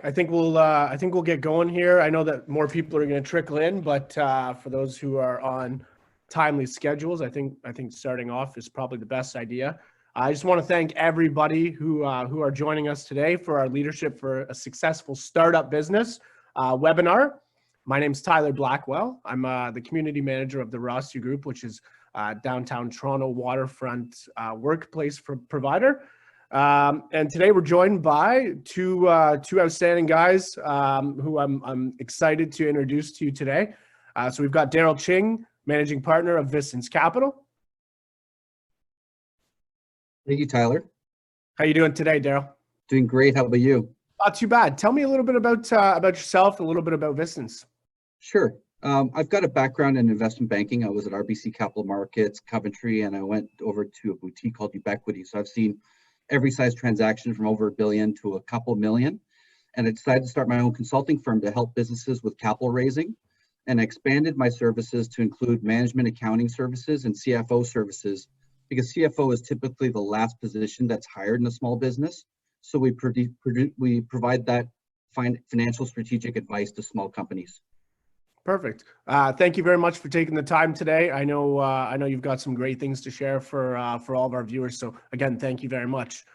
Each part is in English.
I think we'll get going here. I know that more people are going to trickle in, but for those who are on timely schedules, I think starting off is probably the best idea. I just want to thank everybody who are joining us today for our Leadership for a Successful Startup Business webinar. My name is Tyler Blackwell. I'm the community manager of the Rostu Group, which is downtown Toronto waterfront workplace provider. And today we're joined by two outstanding guys who I'm excited to introduce to you today. So we've got Daryl Ching, managing partner of Vistance Capital. Thank you, Tyler. How you doing today, Daryl? Doing great. How about you? Not too bad. Tell me a little bit about yourself, a little bit about Vistance. Sure. I've got a background in investment banking. I was at RBC Capital Markets, Coventry, and I went over to a boutique called Ubiquity. So I've seen every size transaction from over $1 billion to a couple million. And I decided to start my own consulting firm to help businesses with capital raising. And I expanded my services to include management accounting services and CFO services, because CFO is typically the last position that's hired in a small business. So we provide that financial strategic advice to small companies. Perfect. Thank you very much for taking the time today. I know you've got some great things to share for all of our viewers. So again, thank you very much.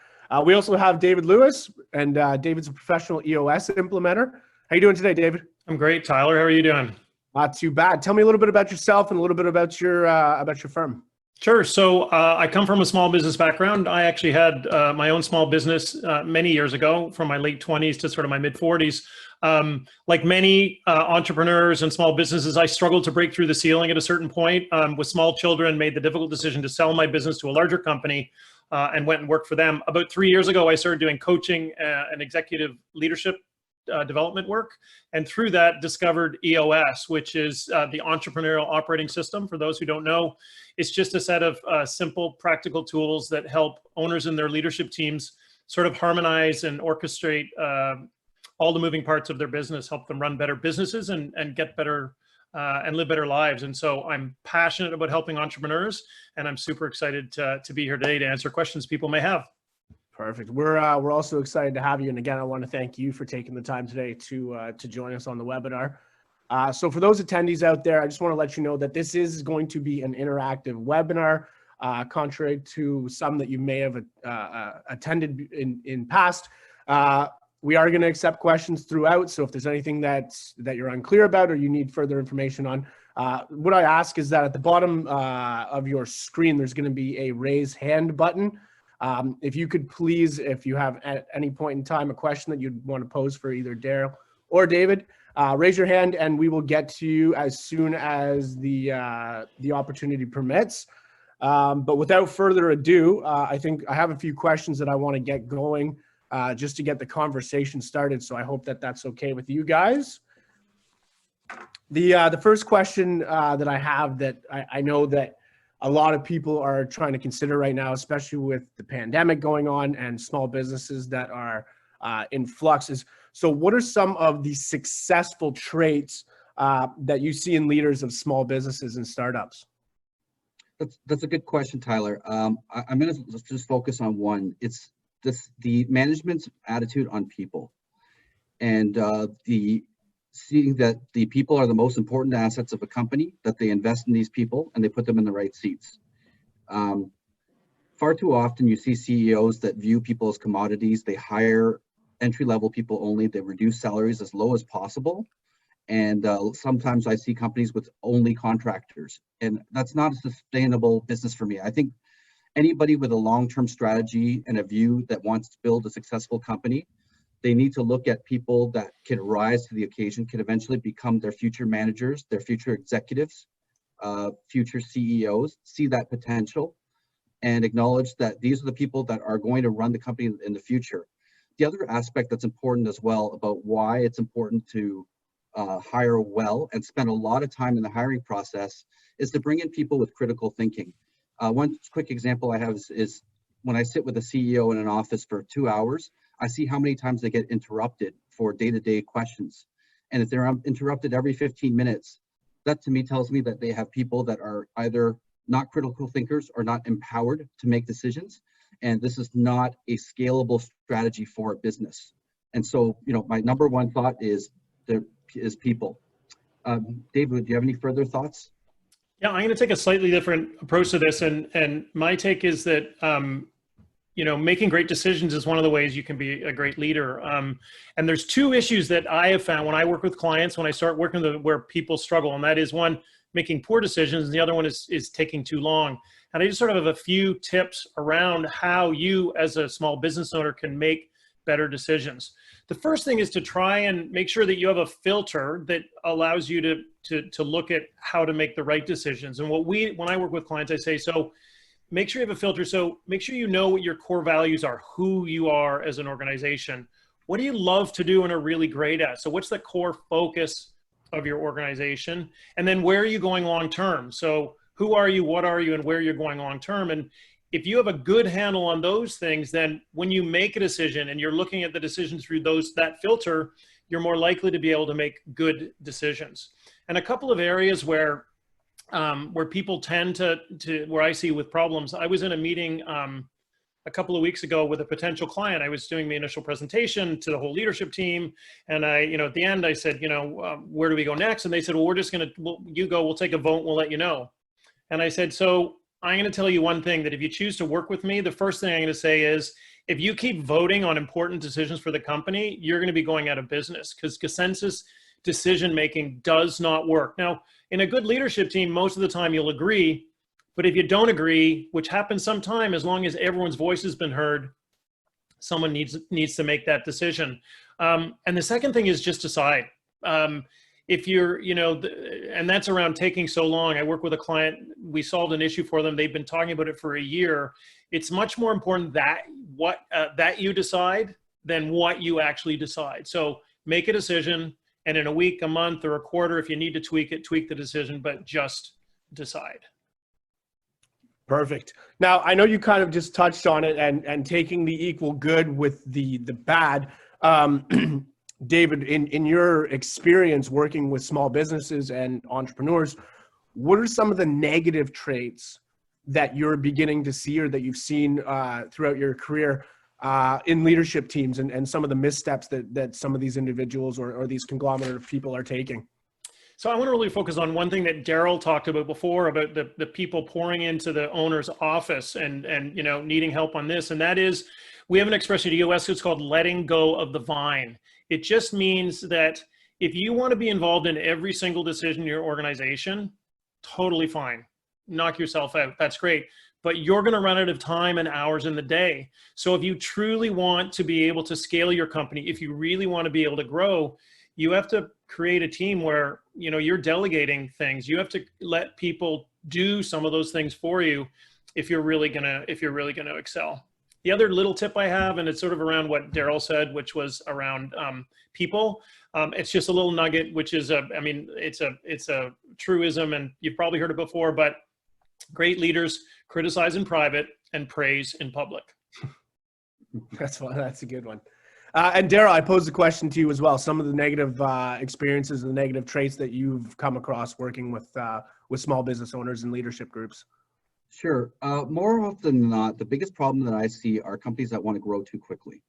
We also have David Lewis, and David's a professional EOS implementer. How you doing today, David? I'm great, Tyler. How are you doing? Not too bad. Tell me a little bit about yourself and a little bit about your firm. Sure. So I come from a small business background. I actually had my own small business many years ago, from my late 20s to sort of my mid 40s. Like many entrepreneurs and small businesses, I struggled to break through the ceiling at a certain point with small children, made the difficult decision to sell my business to a larger company and went and worked for them. About 3 years ago, I started doing coaching and executive leadership development work. And through that, discovered EOS, which is the Entrepreneurial Operating System. For those who don't know, it's just a set of simple, practical tools that help owners and their leadership teams sort of harmonize and orchestrate all the moving parts of their business, help them run better businesses and get better and live better lives. And so I'm passionate about helping entrepreneurs, and I'm super excited to be here today to answer questions people may have. Perfect. We're also excited to have you. And again, I want to thank you for taking the time today to join us on the webinar. So for those attendees out there, I just want to let you know that this is going to be an interactive webinar, contrary to some that you may have attended in past. We are going to accept questions throughout. So if there's anything that you're unclear about or you need further information on, what I ask is that at the bottom of your screen, there's going to be a raise hand button. If you could please, if you have at any point in time a question that you'd want to pose for either Daryl or David, raise your hand and we will get to you as soon as the opportunity permits. But without further ado, I think I have a few questions that I want to get going just to get the conversation started. So I hope that that's okay with you guys. The first question that I have that I know that a lot of people are trying to consider right now, especially with the pandemic going on and small businesses that are in flux, is, so what are some of the successful traits that you see in leaders of small businesses and startups? That's a good question, Tyler. I'm going to just focus on one. It's the management's attitude on people, and seeing that the people are the most important assets of a company, that they invest in these people and they put them in the right seats. Far too often you see CEOs that view people as commodities. They hire entry-level people only. They reduce salaries as low as possible. And sometimes I see companies with only contractors, and that's not a sustainable business for me. I think anybody with a long-term strategy and a view that wants to build a successful company, they need to look at people that can rise to the occasion, can eventually become their future managers, their future executives, future CEOs, see that potential and acknowledge that these are the people that are going to run the company in the future. The other aspect that's important as well about why it's important to hire well and spend a lot of time in the hiring process is to bring in people with critical thinking. One quick example I have is when I sit with a CEO in an office for 2 hours, I see how many times they get interrupted for day-to-day questions. And if they're interrupted every 15 minutes, that to me tells me that they have people that are either not critical thinkers or not empowered to make decisions. And this is not a scalable strategy for a business. And so, my number one thought is people. David, do you have any further thoughts? Yeah, I'm going to take a slightly different approach to this, and my take is that making great decisions is one of the ways you can be a great leader. And there's two issues that I have found when I work with clients, when I start working where people struggle, and that is one, making poor decisions, and the other one is taking too long. And I just sort of have a few tips around how you, as a small business owner, can make better decisions. The first thing is to try and make sure that you have a filter that allows you to look at how to make the right decisions. And when I work with clients, I say, so make sure you have a filter. So make sure you know what your core values are, who you are as an organization. What do you love to do and are really great at? So what's the core focus of your organization? And then where are you going long term? So who are you, what are you, and where you're going long term? And if you have a good handle on those things, then when you make a decision and you're looking at the decision through that filter, you're more likely to be able to make good decisions. And a couple of areas where people tend to where I see with problems. I was in a meeting a couple of weeks ago with a potential client. I was doing the initial presentation to the whole leadership team. And at the end I said, where do we go next? And they said, well, we're just you go, we'll take a vote, we'll let you know. And I said, so I'm going to tell you one thing, that if you choose to work with me, the first thing I'm going to say is, if you keep voting on important decisions for the company, you're going to be going out of business, because consensus decision-making does not work. Now, in a good leadership team, most of the time you'll agree, but if you don't agree, which happens sometime, as long as everyone's voice has been heard, someone needs to make that decision. And the second thing is just decide. If you're, and that's around taking so long. I work with a client, we solved an issue for them. They've been talking about it for a year. It's much more important that you decide than what you actually decide. So make a decision, and in a week, a month, or a quarter, if you need to tweak it, tweak the decision, but just decide. Perfect. Now, I know you kind of just touched on it and taking the equal good with the bad. David, in your experience working with small businesses and entrepreneurs, what are some of the negative traits that you're beginning to see, or that you've seen throughout your career in leadership teams, and some of the missteps that some of these individuals or these conglomerate of people are taking? So I want to really focus on one thing that Daryl talked about before, about the people pouring into the owner's office and needing help on this. And that is, we have an expression in the US, it's called letting go of the vine. It just means that if you want to be involved in every single decision in your organization, totally fine. Knock yourself out. That's great. But you're going to run out of time and hours in the day. So if you truly want to be able to scale your company, if you really want to be able to grow, you have to create a team where, you're delegating things. You have to let people do some of those things for you if you're really going to excel. The other little tip I have, and it's sort of around what Daryl said, which was around people. It's just a little nugget, which is it's a truism, and you've probably heard it before, but great leaders criticize in private and praise in public. That's a good one. And Daryl, I posed the question to you as well. Some of the negative experiences and the negative traits that you've come across working with small business owners and leadership groups. Sure. More often than not, the biggest problem that I see are companies that want to grow too quickly.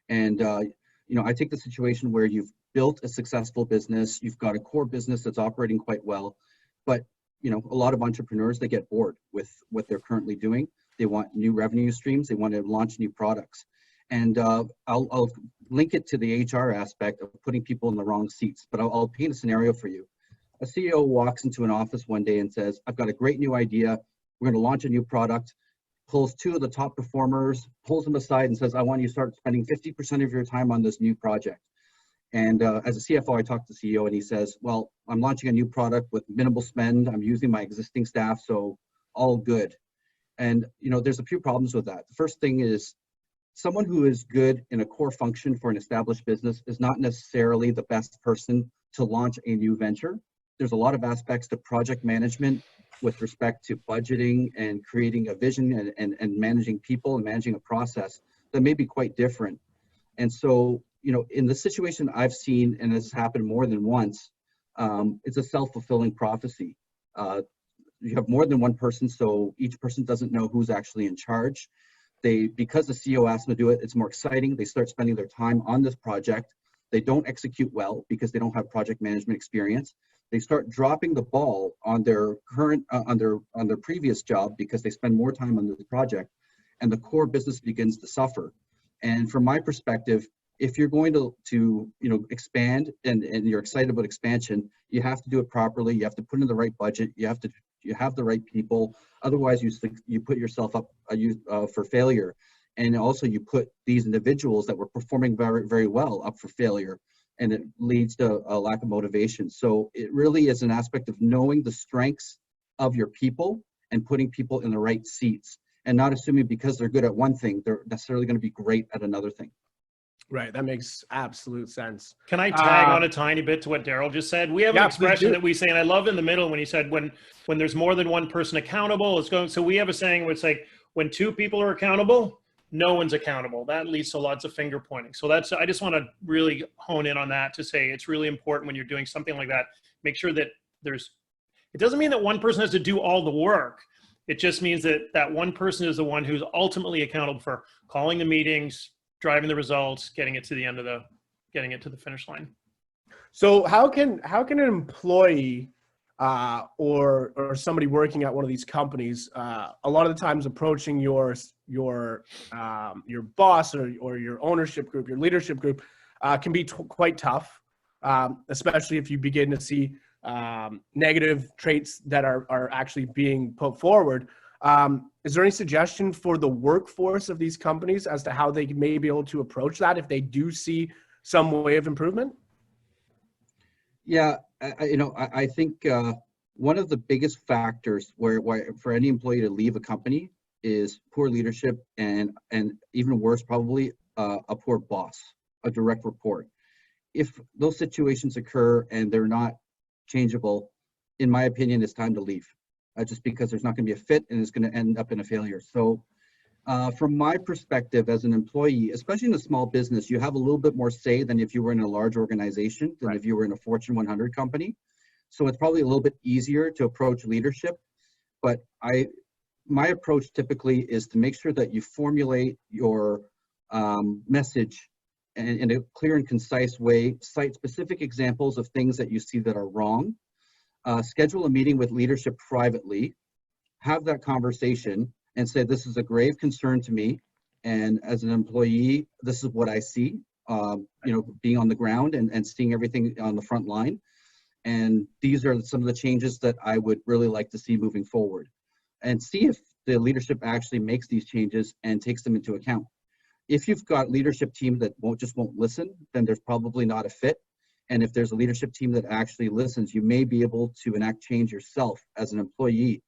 And, I take the situation where you've built a successful business, you've got a core business that's operating quite well, but, a lot of entrepreneurs, they get bored with what they're currently doing. They want new revenue streams. They want to launch new products. And I'll link it to the HR aspect of putting people in the wrong seats, but I'll paint a scenario for you. A CEO walks into an office one day and says, I've got a great new idea. We're going to launch a new product, pulls two of the top performers, pulls them aside and says, I want you to start spending 50% of your time on this new project. And as a CFO, I talked to the CEO and he says, well, I'm launching a new product with minimal spend. I'm using my existing staff, so all good. And, there's a few problems with that. The first thing is, someone who is good in a core function for an established business is not necessarily the best person to launch a new venture. There's a lot of aspects to project management with respect to budgeting and creating a vision and managing people and managing a process that may be quite different. And so, in the situation I've seen, and this has happened more than once, it's a self-fulfilling prophecy. You have more than one person, so each person doesn't know who's actually in charge. because the CEO asked them to do it, it's more exciting. They start spending their time on this project. They don't execute well because they don't have project management experience. They start dropping the ball on their current, on their previous job because they spend more time on the project, and the core business begins to suffer. And from my perspective, if you're going to expand and you're excited about expansion, you have to do it properly. You have to put in the right budget. You have the right people. Otherwise, you put yourself up for failure. And also, you put these individuals that were performing very, very well up for failure, and it leads to a lack of motivation. So it really is an aspect of knowing the strengths of your people and putting people in the right seats, and not assuming because they're good at one thing, they're necessarily going to be great at another thing. Right. That makes absolute sense. Can I tag on a tiny bit to what Daryl just said? We have an expression that we say, and I love in the middle when he said, when there's more than one person accountable, it's going. So we have a saying where it's like, when two people are accountable, no one's accountable. That leads to lots of finger pointing. So I just want to really hone in on that to say it's really important when you're doing something like that, make sure that it doesn't mean that one person has to do all the work. It just means that one person is the one who's ultimately accountable for calling the meetings, driving the results, getting it to the finish line. So how can an employee or somebody working at one of these companies a lot of the times approaching your boss or your ownership group, your leadership group can be quite tough, especially if you begin to see negative traits that are actually being put forward. Is there any suggestion for the workforce of these companies as to how they may be able to approach that if they do see some way of improvement? Yeah, I think one of the biggest factors where for any employee to leave a company is poor leadership, and even worse, probably a poor boss, a direct report. If those situations occur and they're not changeable, in my opinion, it's time to leave. Just because there's not going to be a fit and it's going to end up in a failure. So from my perspective as an employee, especially in a small business, you have a little bit more say than if you were in a large organization, than if you were in a Fortune 100 company. So it's probably a little bit easier to approach leadership. But my approach typically is to make sure that you formulate your message in a clear and concise way, cite specific examples of things that you see that are wrong. Schedule a meeting with leadership privately, have that conversation and say, this is a grave concern to me. And as an employee, this is what I see, being on the ground and seeing everything on the front line. And these are some of the changes that I would really like to see moving forward, and see if the leadership actually makes these changes and takes them into account. If you've got leadership team that won't listen, then there's probably not a fit. And if there's a leadership team that actually listens, you may be able to enact change yourself as an employee.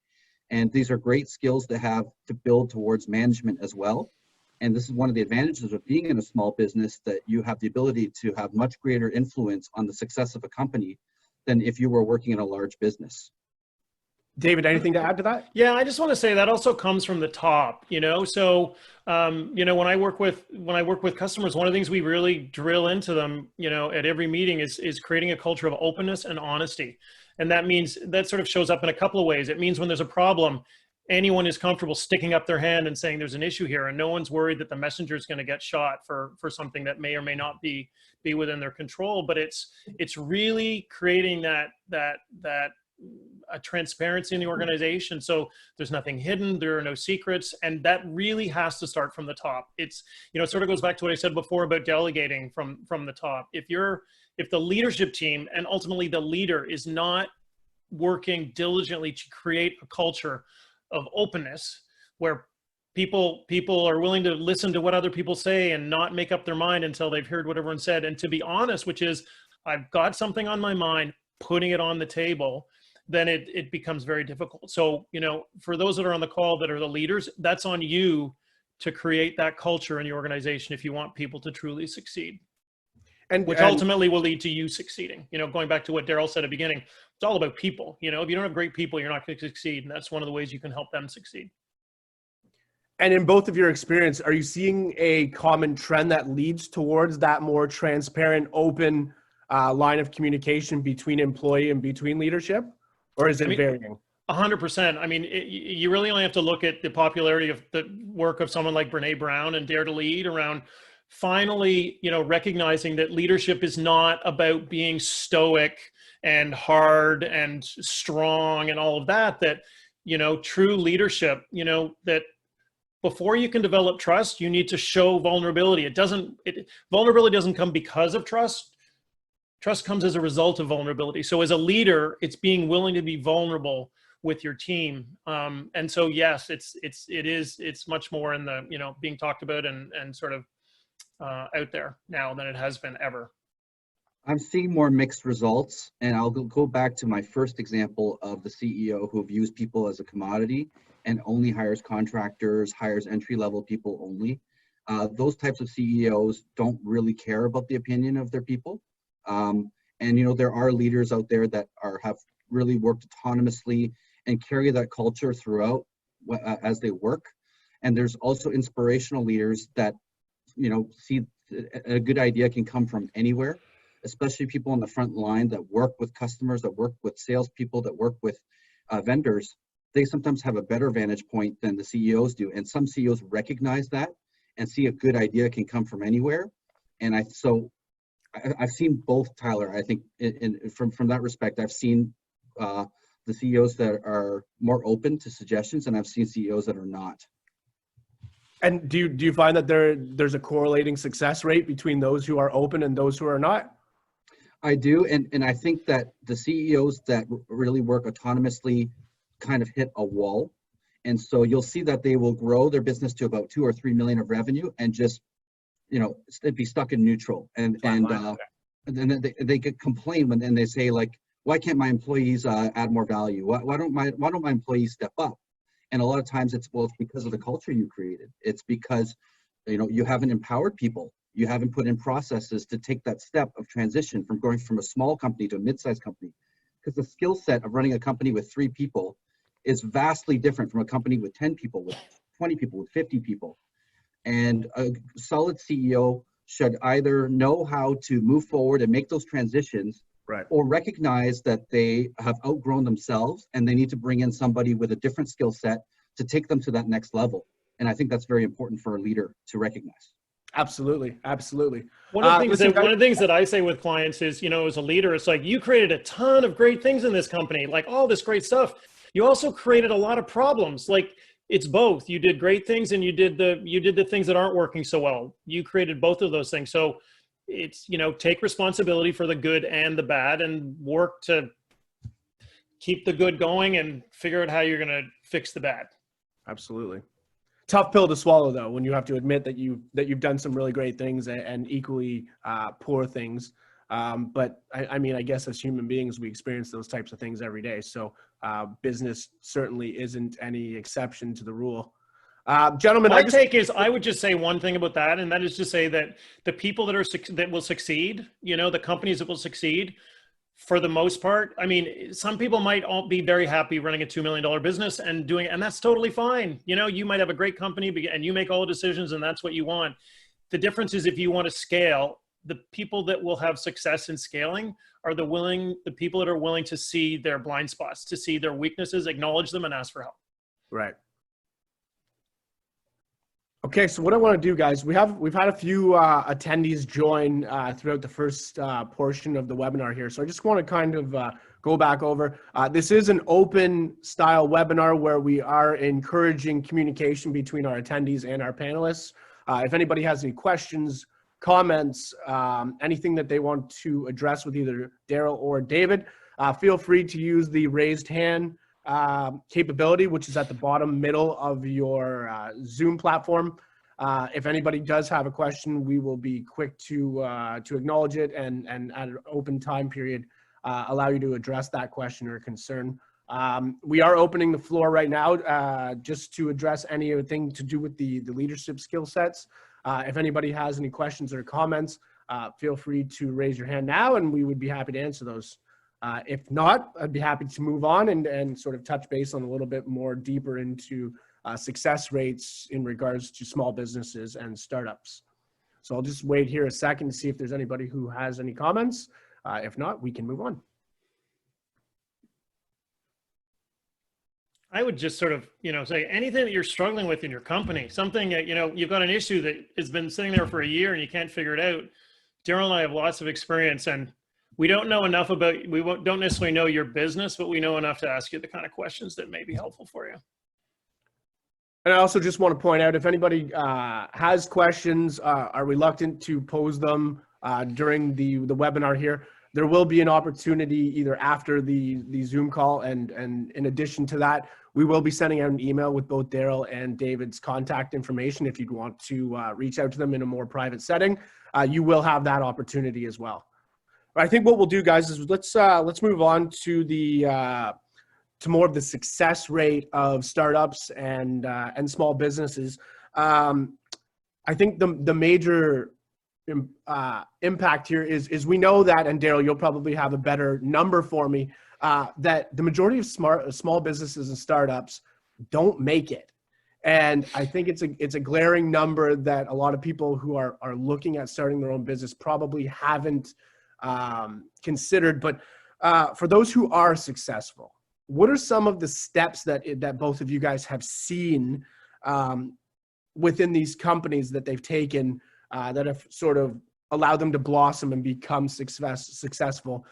And these are great skills to have to build towards management as well. And this is one of the advantages of being in a small business, that you have the ability to have much greater influence on the success of a company than if you were working in a large business. David, anything to add to that? Yeah, I just want to say that also comes from the top, So, when I work with customers, one of the things we really drill into them, at every meeting is creating a culture of openness and honesty. And that means that sort of shows up in a couple of ways. It means when there's a problem, anyone is comfortable sticking up their hand and saying there's an issue here, and no one's worried that the messenger is going to get shot for something that may or may not be within their control. But it's really creating that a transparency in the organization. So there's nothing hidden, there are no secrets. And that really has to start from the top. It's, it sort of goes back to what I said before about delegating from the top. If the leadership team and ultimately the leader is not working diligently to create a culture of openness where people are willing to listen to what other people say and not make up their mind until they've heard what everyone said, and to be honest, which is, I've got something on my mind, putting it on the table, then it becomes very difficult. So, for those that are on the call that are the leaders, that's on you to create that culture in your organization if you want people to truly succeed. Which ultimately will lead to you succeeding. Going back to what Daryl said at the beginning, it's all about people. If you don't have great people, you're not going to succeed. And that's one of the ways you can help them succeed. And in both of your experience, are you seeing a common trend that leads towards that more transparent, open line of communication between employee and between leadership? Or is it varying? 100%. I mean, you really only have to look at the popularity of the work of someone like Brene Brown and Dare to Lead around finally, recognizing that leadership is not about being stoic and hard and strong and all of that, true leadership, that before you can develop trust, you need to show vulnerability. Vulnerability doesn't come because of trust. Trust comes as a result of vulnerability. So as a leader, it's being willing to be vulnerable with your team. And so, yes, it's much more in the, being talked about and sort of out there now than it has been ever. I'm seeing more mixed results, and I'll go back to my first example of the CEO who views people as a commodity and only hires contractors, hires entry-level people only. Those types of CEOs don't really care about the opinion of their people. And there are leaders out there that have really worked autonomously and carry that culture throughout as they work. And there's also inspirational leaders that see a good idea can come from anywhere, especially people on the front line that work with customers, that work with salespeople, that work with vendors. They sometimes have a better vantage point than the CEOs do. And some CEOs recognize that and see a good idea can come from anywhere. And I've seen both, Tyler. I think from that respect, I've seen the CEOs that are more open to suggestions, and I've seen CEOs that are not. And do you find that there's a correlating success rate between those who are open and those who are not? I do, and I think that the CEOs that really work autonomously kind of hit a wall, and so you'll see that they will grow their business to about 2 or 3 million of revenue and just be stuck in neutral, and then they get complain when they say, like, why can't my employees add more value? Why don't my employees step up? And a lot of times it's because of the culture you created. It's because you haven't empowered people. You haven't put in processes to take that step of transition from going from a small company to a mid-sized company. Because the skill set of running a company with 3 people is vastly different from a company with 10 people, with 20 people, with 50 people. And a solid CEO should either know how to move forward and make those transitions, right, or recognize that they have outgrown themselves and they need to bring in somebody with a different skill set to take them to that next level. And I think that's very important for a leader to recognize. Absolutely. One of the things that I say with clients is, as a leader, it's like, you created a ton of great things in this company, like all this great stuff. You also created a lot of problems. Like, it's both. You did great things and you did the things that aren't working so well. You created both of those things. So it's, take responsibility for the good and the bad and work to keep the good going and figure out how you're going to fix the bad. Absolutely. Tough pill to swallow, though, when you have to admit that you've done some really great things and equally poor things. But I mean, I guess as human beings, we experience those types of things every day. So business certainly isn't any exception to the rule. Gentlemen, I would just say one thing about that, and that is to say that the people that will succeed, the companies that will succeed, for the most part, I mean, some people might all be very happy running a $2 million business and that's totally fine. You might have a great company and you make all the decisions and that's what you want. The difference is, if you want to scale, the people that will have success in scaling are the people that are willing to see their blind spots, to see their weaknesses, acknowledge them, and ask for help. Right. Okay, so what I want to do, guys, we've had a few attendees join throughout the first portion of the webinar here. So I just want to kind of go back over. This is an open style webinar where we are encouraging communication between our attendees and our panelists. If anybody has any questions, comments, anything that they want to address with either Daryl or David, feel free to use the raised hand capability, which is at the bottom middle of your Zoom platform. If anybody does have a question, we will be quick to acknowledge it and at an open time period, allow you to address that question or concern. We are opening the floor right now just to address anything to do with the leadership skill sets. If anybody has any questions or comments, feel free to raise your hand now and we would be happy to answer those. If not, I'd be happy to move on and sort of touch base on a little bit more deeper into success rates in regards to small businesses and startups. So I'll just wait here a second to see if there's anybody who has any comments. If not, we can move on. I would just sort of, say anything that you're struggling with in your company, something that, you've got an issue that has been sitting there for a year and you can't figure it out. Daryl and I have lots of experience, and we don't know enough about, don't necessarily know your business, but we know enough to ask you the kind of questions that may be helpful for you. And I also just want to point out, if anybody has questions, are reluctant to pose them during the webinar here, there will be an opportunity either after the Zoom call, and in addition to that, we will be sending out an email with both Daryl and David's contact information. If you'd want to reach out to them in a more private setting, you will have that opportunity as well. But I think what we'll do, guys, is let's move on to to more of the success rate of startups and small businesses. I think the major impact here is we know that, and Daryl, you'll probably have a better number for me, that the majority of small businesses and startups don't make it. And I think it's a glaring number that a lot of people who are looking at starting their own business probably haven't considered. But for those who are successful, what are some of the steps that both of you guys have seen within these companies that they've taken that have sort of allowed them to blossom and become successful,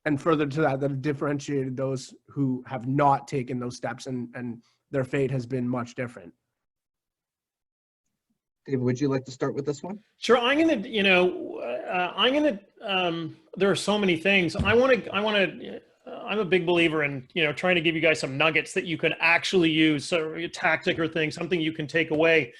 and further to that have differentiated those who have not taken those steps and their fate has been much different? David, would you like to start with this one? Sure. There are so many things. I'm a big believer in, trying to give you guys some nuggets that you can actually use, so a tactic or thing, something you can take away.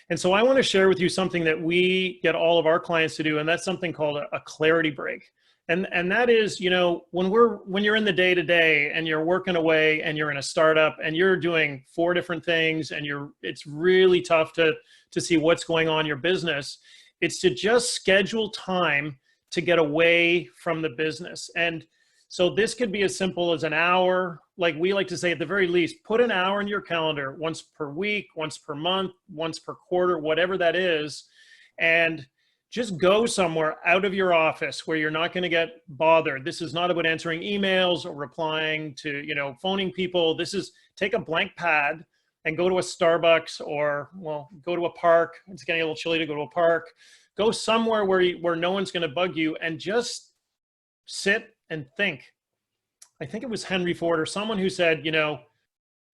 And so I want to share with you something that we get all of our clients to do, and that's something called a clarity break. And that is, when you're in the day-to-day and you're working away and you're in a startup and you're doing 4 different things and it's really tough to see what's going on in your business, it's to just schedule time to get away from the business. And so this could be as simple as an hour. Like we like to say, at the very least, put an hour in your calendar once per week, once per month, once per quarter, whatever that is, and just go somewhere out of your office where you're not going to get bothered. This is not about answering emails or replying to, phoning people. This is take a blank pad and go to a Starbucks or, go to a park. It's getting a little chilly to go to a park. Go somewhere where no one's going to bug you and just sit and think. I think it was Henry Ford or someone who said,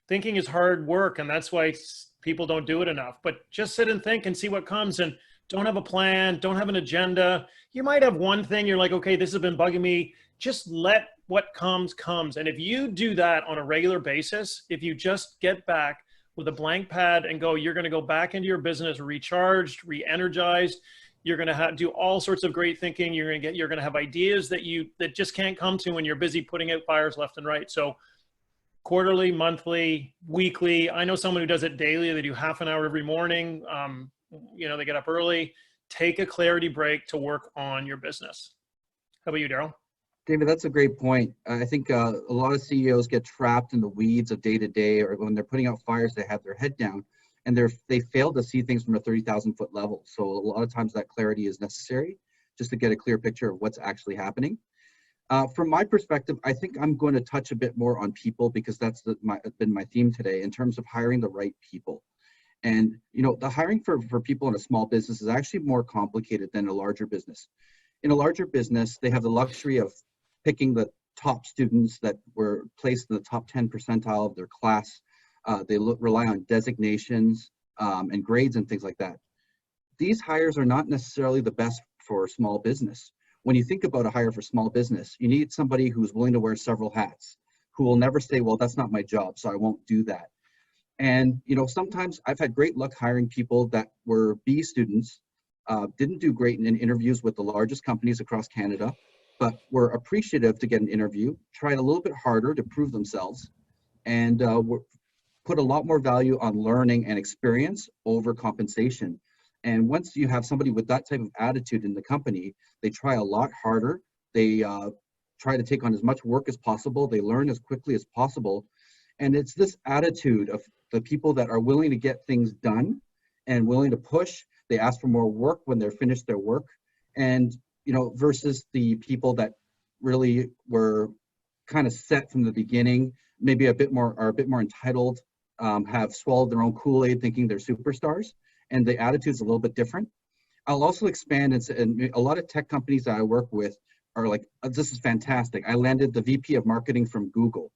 thinking is hard work and that's why people don't do it enough. But just sit and think and see what comes, and don't have a plan, don't have an agenda. You might have one thing you're like, okay, this has been bugging me. Just let what comes. And if you do that on a regular basis, if you just get back with a blank pad and go, you're going to go back into your business recharged, re-energized. You're going to do all sorts of great thinking. You're going to have ideas that just can't come to when you're busy putting out fires left and right. So quarterly, monthly, weekly. I know someone who does it daily. They do half an hour every morning. They get up early. Take a clarity break to work on your business. How about you, Daryl? David, that's a great point. I think a lot of CEOs get trapped in the weeds of day-to-day, or when they're putting out fires, they have their head down and they fail to see things from a 30,000-foot level. So a lot of times that clarity is necessary just to get a clear picture of what's actually happening. From my perspective, I think I'm going to touch a bit more on people because that's been my theme today in terms of hiring the right people. And, the hiring for people in a small business is actually more complicated than a larger business. In a larger business, they have the luxury of picking the top students that were placed in the top 10 percentile of their class. They rely on designations and grades and things like that. These hires are not necessarily the best for small business. When you think about a hire for small business, you need somebody who's willing to wear several hats, who will never say, well, that's not my job, so I won't do that. And, sometimes I've had great luck hiring people that were B students, didn't do great in interviews with the largest companies across Canada, but were appreciative to get an interview, tried a little bit harder to prove themselves, and put a lot more value on learning and experience over compensation. And once you have somebody with that type of attitude in the company, they try a lot harder. They try to take on as much work as possible. They learn as quickly as possible. And it's this attitude of the people that are willing to get things done and willing to push. They ask for more work when they're finished their work. And, versus the people that really were kind of set from the beginning, maybe are a bit more entitled, have swallowed their own Kool-Aid thinking they're superstars, and the attitude's a little bit different. I'll also expand and a lot of tech companies that I work with are like, this is fantastic. I landed the VP of marketing from Google.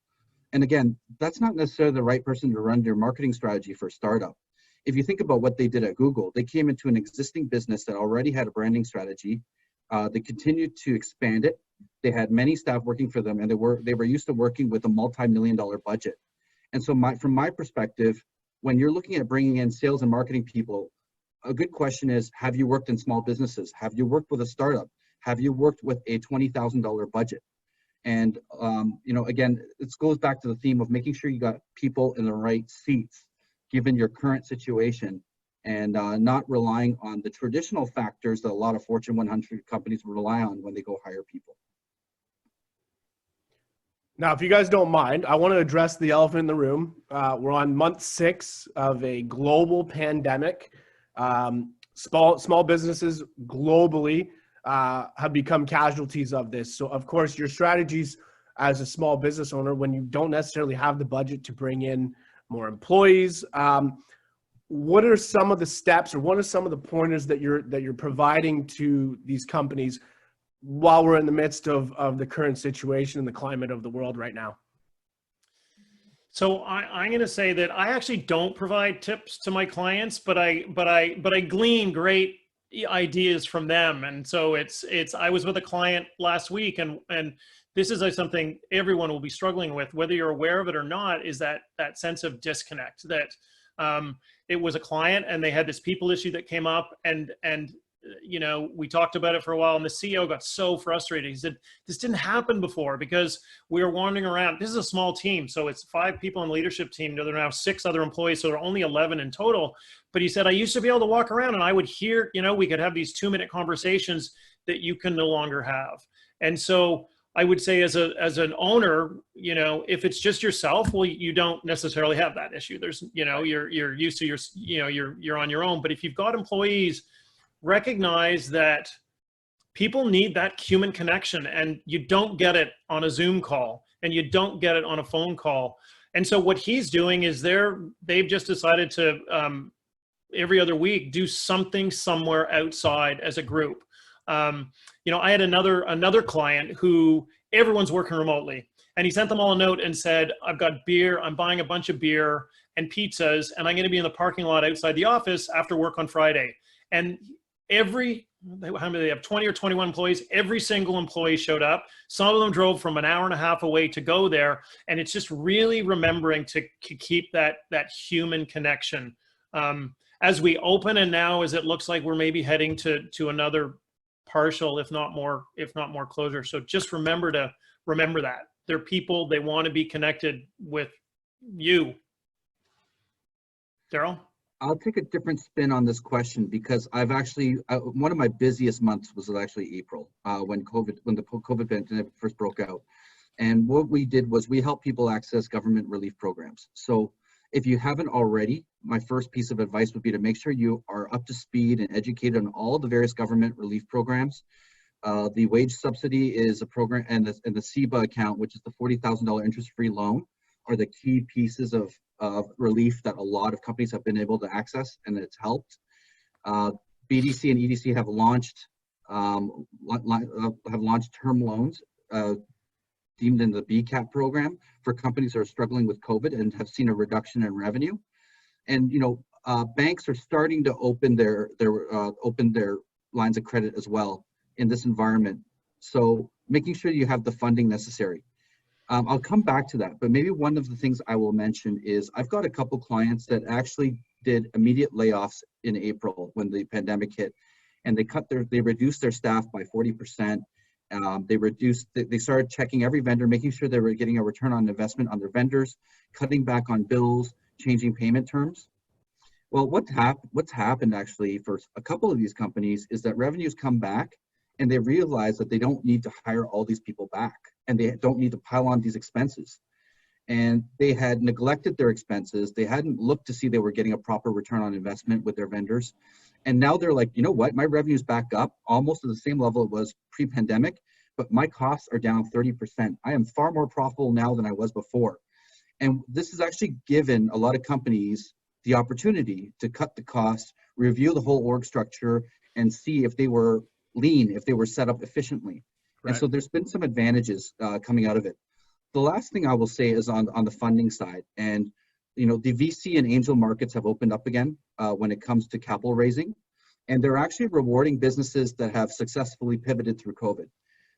And again, that's not necessarily the right person to run your marketing strategy for a startup. If you think about what they did at Google, they came into an existing business that already had a branding strategy. They continued to expand it. They had many staff working for them, and they were used to working with a multi-million-dollar budget. And so from my perspective, when you're looking at bringing in sales and marketing people, a good question is, have you worked in small businesses? Have you worked with a startup? Have you worked with a $20,000 budget? And, again, this goes back to the theme of making sure you got people in the right seats, given your current situation, and not relying on the traditional factors that a lot of Fortune 100 companies rely on when they go hire people. Now, if you guys don't mind, I want to address the elephant in the room. We're on month 6 of a global pandemic. Small businesses globally have become casualties of this. So, of course, your strategies as a small business owner, when you don't necessarily have the budget to bring in more employees, what are some of the steps, or what are some of the pointers that you're providing to these companies while we're in the midst of the current situation and the climate of the world right now? So I'm going to say that I actually don't provide tips to my clients, but I glean great ideas from them. And so I was with a client last week, and this is something everyone will be struggling with, whether you're aware of it or not, is that sense of disconnect. That it was a client and they had this people issue that came up, and we talked about it for a while, and the CEO got so frustrated. He said, this didn't happen before because we were wandering around. This is a small team. So it's 5 people in the leadership team. There are now 6 other employees. So there are only 11 in total. But he said, I used to be able to walk around and I would hear, we could have these 2-minute conversations that you can no longer have. And so I would say as an owner, if it's just yourself, well, you don't necessarily have that issue. There's, you're used to you're on your own. But if you've got employees, recognize that people need that human connection, and you don't get it on a Zoom call, and you don't get it on a phone call. And so what he's doing is they've just decided to every other week do something somewhere outside as a group. I had another client who everyone's working remotely, and he sent them all a note and said, I've got beer, I'm buying a bunch of beer and pizzas, and I'm going to be in the parking lot outside the office after work on Friday. And how many they have, 20 or 21 employees, every single employee showed up. Some of them drove from an hour and a half away to go there. And it's just really remembering to keep that human connection. As we open, and now as it looks like we're maybe heading to another partial, if not more closure. So just remember that. They're people, they want to be connected with you. Daryl? I'll take a different spin on this question, because I've actually, one of my busiest months was actually April, when the COVID pandemic first broke out. And what we did was we helped people access government relief programs. So if you haven't already, my first piece of advice would be to make sure you are up to speed and educated on all the various government relief programs. The wage subsidy is a program, and the CEBA account, which is the $40,000 interest-free loan, are the key pieces of relief that a lot of companies have been able to access, and it's helped. BDC and EDC have launched term loans deemed in the BCAP program for companies that are struggling with COVID and have seen a reduction in revenue. And banks are starting to open their lines of credit as well in this environment. So making sure you have the funding necessary. I'll come back to that, but maybe one of the things I will mention is I've got a couple clients that actually did immediate layoffs in April when the pandemic hit, and they reduced their staff by 40%. They started checking every vendor, making sure they were getting a return on investment on their vendors, cutting back on bills, changing payment terms. Well, what's happened actually for a couple of these companies is that revenues come back, and they realize that they don't need to hire all these people back, and they don't need to pile on these expenses. And they had neglected their expenses. They hadn't looked to see they were getting a proper return on investment with their vendors. And now they're like, you know what, my revenue's back up almost at the same level it was pre-pandemic, but my costs are down 30%. I am far more profitable now than I was before. And this has actually given a lot of companies the opportunity to cut the costs, review the whole org structure, and see if they were lean, if they were set up efficiently. Right. And so there's been some advantages coming out of it. The last thing I will say is on the funding side. And the VC and angel markets have opened up again when it comes to capital raising. And they're actually rewarding businesses that have successfully pivoted through COVID.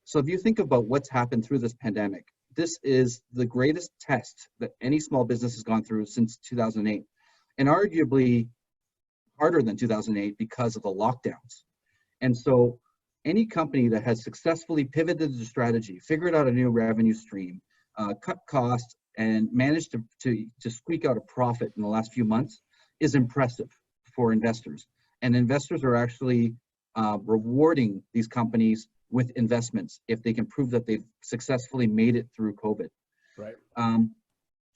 So if you think about what's happened through this pandemic, this is the greatest test that any small business has gone through since 2008, and arguably harder than 2008 because of the lockdowns. And so any company that has successfully pivoted the strategy, figured out a new revenue stream, cut costs, and managed to squeak out a profit in the last few months is impressive for investors. And investors are actually rewarding these companies with investments if they can prove that they've successfully made it through COVID. Right.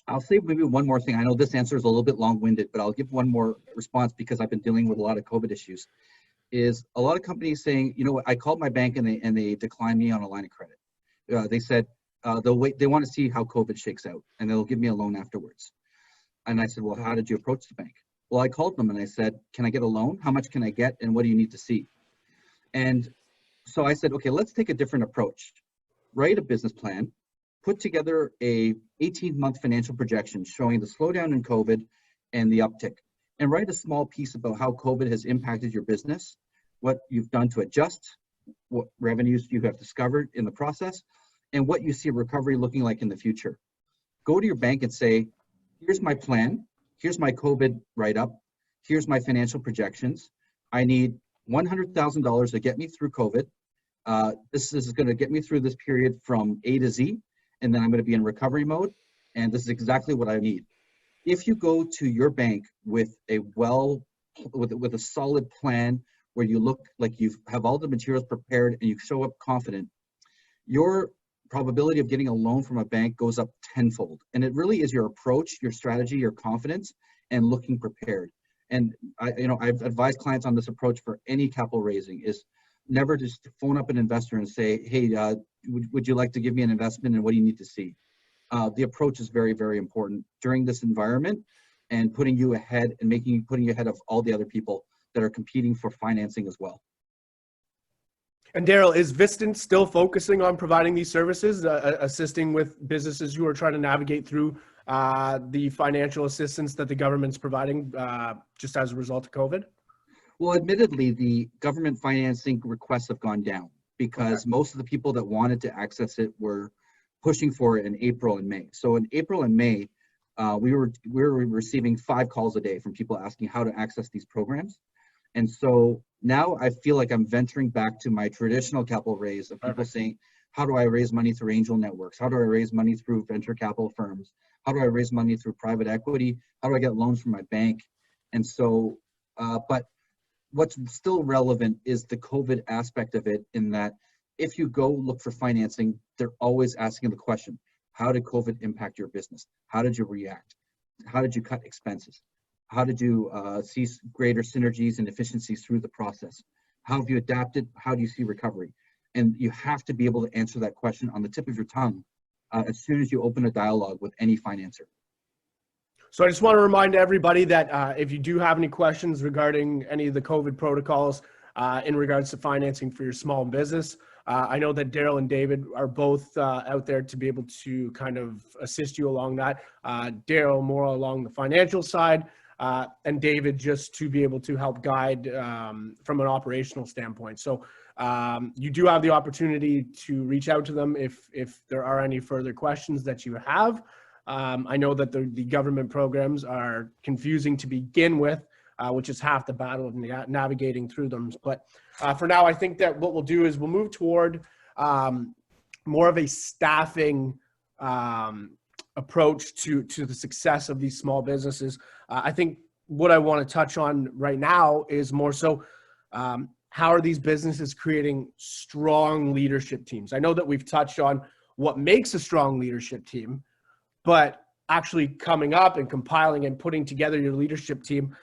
I'll say maybe one more thing. I know this answer is a little bit long-winded, but I'll give one more response because I've been dealing with a lot of COVID issues. Is a lot of companies saying, I called my bank and they declined me on a line of credit. They said they want to see how COVID shakes out and they'll give me a loan afterwards. And I said, well, how did you approach the bank? Well, I called them and I said, can I get a loan? How much can I get? And what do you need to see? And so I said, okay, let's take a different approach. Write a business plan, put together a 18-month financial projection showing the slowdown in COVID and the uptick, and write a small piece about how COVID has impacted your business, what you've done to adjust, what revenues you have discovered in the process, and what you see recovery looking like in the future. Go to your bank and say, here's my plan, here's my COVID write-up, here's my financial projections. I need $100,000 to get me through COVID. This is going to get me through this period from A to Z, and then I'm going to be in recovery mode, and this is exactly what I need. If you go to your bank with a solid plan where you look like you have all the materials prepared and you show up confident, your probability of getting a loan from a bank goes up tenfold. And it really is your approach, your strategy, your confidence, and looking prepared. And I've advised clients on this approach for any capital raising is never just phone up an investor and say, hey, would you like to give me an investment and what do you need to see? The approach is very, very important during this environment and putting you ahead and putting you ahead of all the other people that are competing for financing as well. And Daryl, is Vistant still focusing on providing these services, assisting with businesses who are trying to navigate through the financial assistance that the government's providing just as a result of COVID? Well, admittedly, the government financing requests have gone down because most of the people that wanted to access it were pushing for it in April and May. So in April and May, we were receiving 5 calls a day from people asking how to access these programs. And so now I feel like I'm venturing back to my traditional capital raise of people saying, how do I raise money through angel networks? How do I raise money through venture capital firms? How do I raise money through private equity? How do I get loans from my bank? And so, but what's still relevant is the COVID aspect of it, in that if you go look for financing, they're always asking the question, how did COVID impact your business? How did you react? How did you cut expenses? How did you see greater synergies and efficiencies through the process? How have you adapted? How do you see recovery? And you have to be able to answer that question on the tip of your tongue as soon as you open a dialogue with any financer. So I just want to remind everybody that if you do have any questions regarding any of the COVID protocols in regards to financing for your small business, I know that Daryl and David are both out there to be able to kind of assist you along that. Daryl more along the financial side, and David just to be able to help guide from an operational standpoint. So you do have the opportunity to reach out to them if there are any further questions that you have. I know that the government programs are confusing to begin with, which is half the battle of navigating through them. But for now, I think that what we'll do is we'll move toward more of a staffing approach to the success of these small businesses. I think what I want to touch on right now is more so how are these businesses creating strong leadership teams? I know that we've touched on what makes a strong leadership team, but actually coming up and compiling and putting together your leadership team.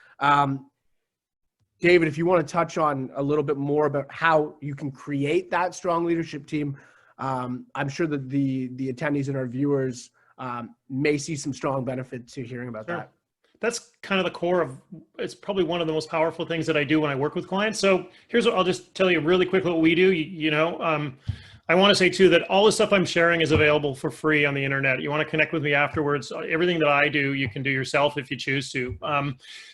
David, if you want to touch on a little bit more about how you can create that strong leadership team, I'm sure that the attendees and our viewers may see some strong benefit to hearing about Sure. that. That's kind of the core of, it's probably one of the most powerful things that I do when I work with clients. So here's what I'll just tell you really quickly what we do. I want to say too that all the stuff I'm sharing is available for free on the internet. You want to connect with me afterwards. Everything that I do, you can do yourself if you choose to.